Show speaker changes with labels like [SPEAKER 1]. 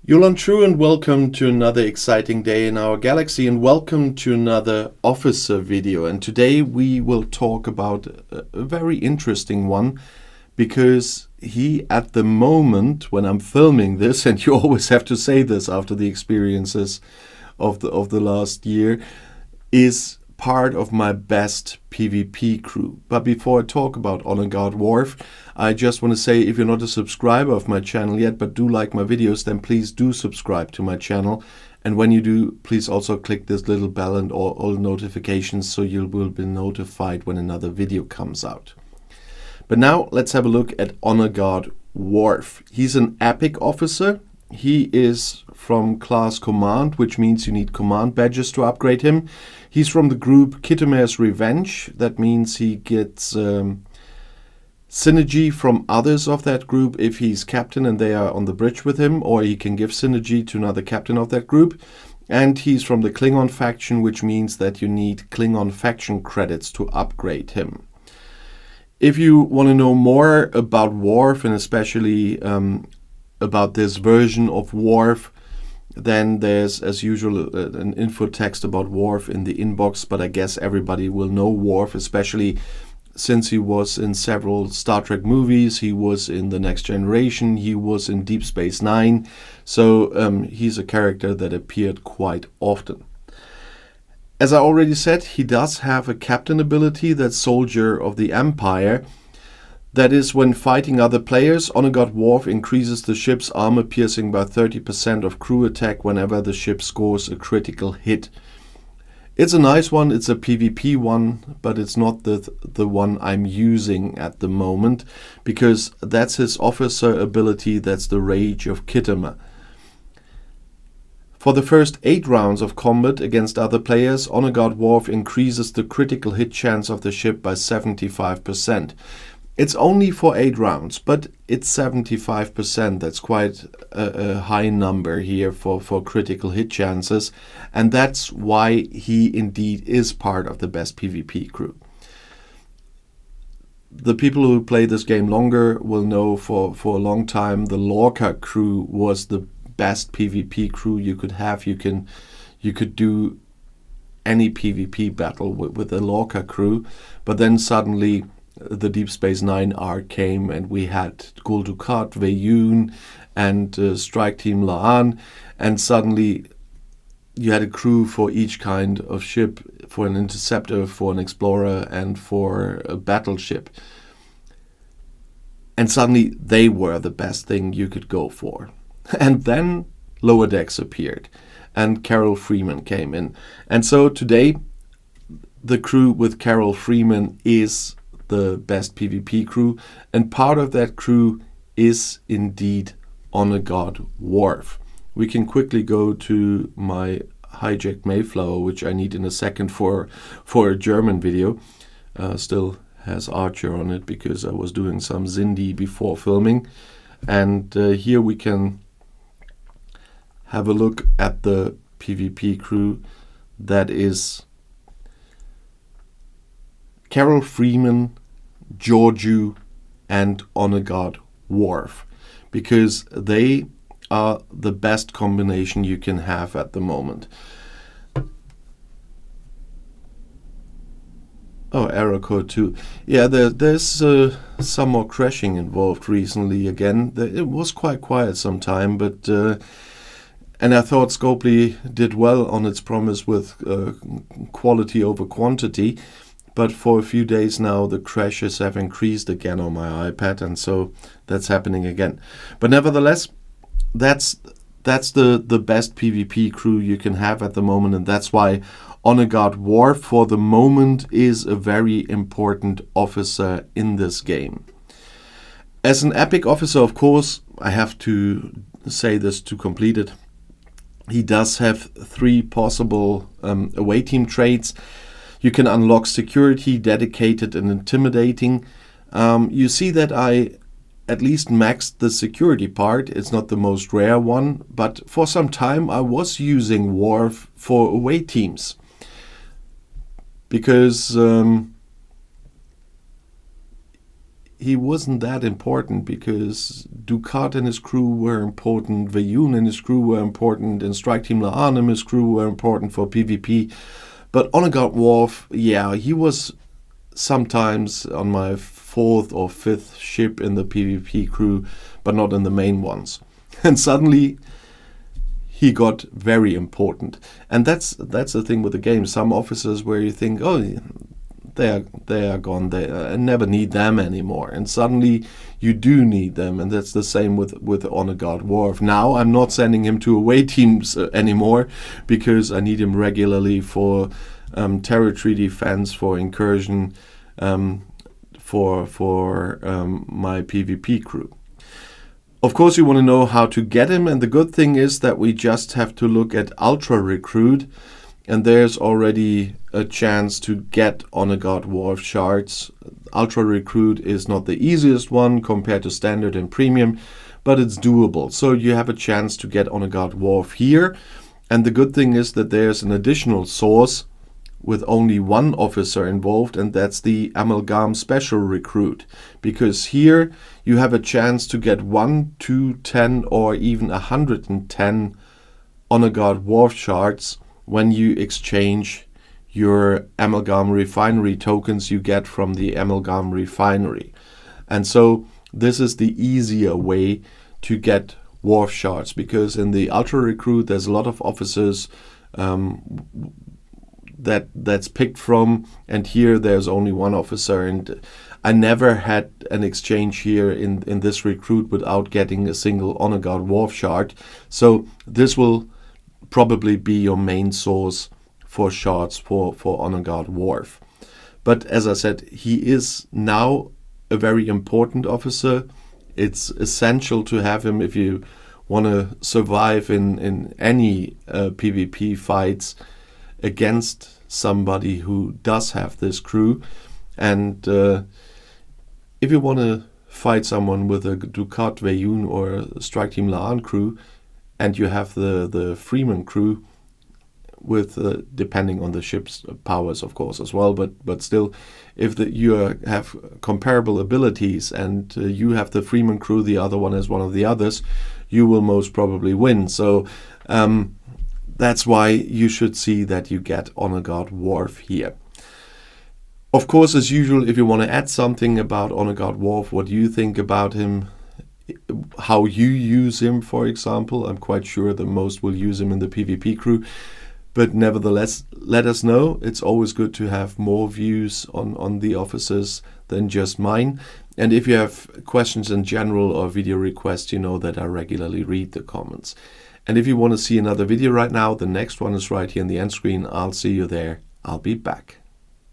[SPEAKER 1] Yulan True, and welcome to another exciting day in our galaxy, and welcome to another officer video. And today we will talk about a very interesting one, because he, at the moment when I'm filming this, and you always have to say this after the experiences of the last year, is part of my best PvP crew. But before I talk about Honorguard Worf, I just want to say, if you're not a subscriber of my channel yet but do like my videos, then please do subscribe to my channel. And when you do, please also click this little bell and all notifications, so you will be notified when another video comes out. But now let's have a look at Honorguard Worf. He's an epic officer. He is from class command, which means you need command badges to upgrade him. He's from the group Kittimer's Revenge. That means he gets synergy from others of that group if he's captain and they are on the bridge with him, or he can give synergy to another captain of that group. And he's from the Klingon faction, which means that you need Klingon faction credits to upgrade him. If you want to know more about Worf, and especially about this version of Worf, then there's, as usual, an info text about Worf in the inbox. But I guess everybody will know Worf, especially since he was in several Star Trek movies. He was in The Next Generation, he was in Deep Space Nine, so he's a character that appeared quite often. As I already said, he does have a captain ability, that's Soldier of the Empire. That is, when fighting other players, Honorguard Worf increases the ship's armor piercing by 30% of crew attack whenever the ship scores a critical hit. It's a nice one, it's a PvP one, but it's not the one I'm using at the moment, because that's his officer ability, that's the Rage of Kittimer. For the first 8 rounds of combat against other players, Honorguard Worf increases the critical hit chance of the ship by 75%. It's only for 8 rounds, but it's 75%. That's quite a high number here for critical hit chances. And that's why he indeed is part of the best PvP crew. The people who play this game longer will know for a long time the Lorca crew was the best PvP crew you could have. You could do any PvP battle with the Lorca crew, but then suddenly the Deep Space Nine arc came, and we had Gul Dukat, Weyoun, and Strike Team Laan, and suddenly you had a crew for each kind of ship, for an interceptor, for an explorer, and for a battleship. And suddenly they were the best thing you could go for. And then Lower Decks appeared, and Carol Freeman came in. And so today, the crew with Carol Freeman is the best PvP crew, and part of that crew is indeed Honorguard Worf. We can quickly go to my hijacked Mayflower, which I need in a second for a German video. Still has Archer on it because I was doing some Xindi before filming. And here we can have a look at the PvP crew. That is Carol Freeman, Georgiou, and Honorguard Worf, because they are the best combination you can have at the moment. Oh, error code 2. Yeah, there's some more crashing involved recently again. It was quite quiet some time, but and I thought Scopely did well on its promise with quality over quantity. But for a few days now, the crashes have increased again on my iPad, and so that's happening again. But nevertheless, that's the best PvP crew you can have at the moment, and that's why Honorguard Worf for the moment is a very important officer in this game. As an epic officer, of course, I have to say this to complete it. He does have 3 possible away team traits. You can unlock security, dedicated, and intimidating. You see that I at least maxed the security part. It's not the most rare one, but for some time I was using Worf for away teams, because he wasn't that important, because Dukat and his crew were important, Veyun and his crew were important, and Strike Team Laan and his crew were important for PvP. But Honorguard Worf, yeah, he was sometimes on my 4th or 5th ship in the PvP crew, but not in the main ones. And suddenly he got very important. And that's the thing with the game. Some officers where you think, oh, they are gone, I never need them anymore. And suddenly you do need them, and that's the same with Honorguard Worf. Now I'm not sending him to away teams anymore, because I need him regularly for territory defense, for incursion, for my PvP crew. Of course, you want to know how to get him, and the good thing is that we just have to look at Ultra Recruit, and there's already a chance to get Honorguard Worf shards. Ultra Recruit is not the easiest one compared to Standard and Premium, but it's doable. So you have a chance to get Honorguard Worf here, and the good thing is that there's an additional source with only one officer involved, and that's the Amalgam Special Recruit, because here you have a chance to get 1, 2, 10 or even 110 Honorguard Worf shards when you exchange your Amalgam Refinery tokens you get from the Amalgam Refinery. And so this is the easier way to get Worf shards, because in the Ultra Recruit there's a lot of officers that's picked from, and here there's only one officer, and I never had an exchange here in this recruit without getting a single Honorguard Worf shard. So this will probably be your main source for shards for Honorguard Worf. But as I said, he is now a very important officer. It's essential to have him if you want to survive in any PvP fights against somebody who does have this crew. And if you want to fight someone with a Dukat, Veyun or a Strike Team Laan crew, and you have the Freeman crew with depending on the ship's powers, of course, as well, but still, if you have comparable abilities and you have the Freeman crew, the other one has one of the others, you will most probably win. So that's why you should see that you get Honorguard Worf here. Of course, as usual, if you want to add something about Honorguard Worf, what you think about him, how you use him, for example, I'm quite sure that most will use him in the PvP crew. But nevertheless, let us know. It's always good to have more views on the officers than just mine. And if you have questions in general or video requests, you know that I regularly read the comments. And if you want to see another video right now, the next one is right here in the end screen. I'll see you there. I'll be back.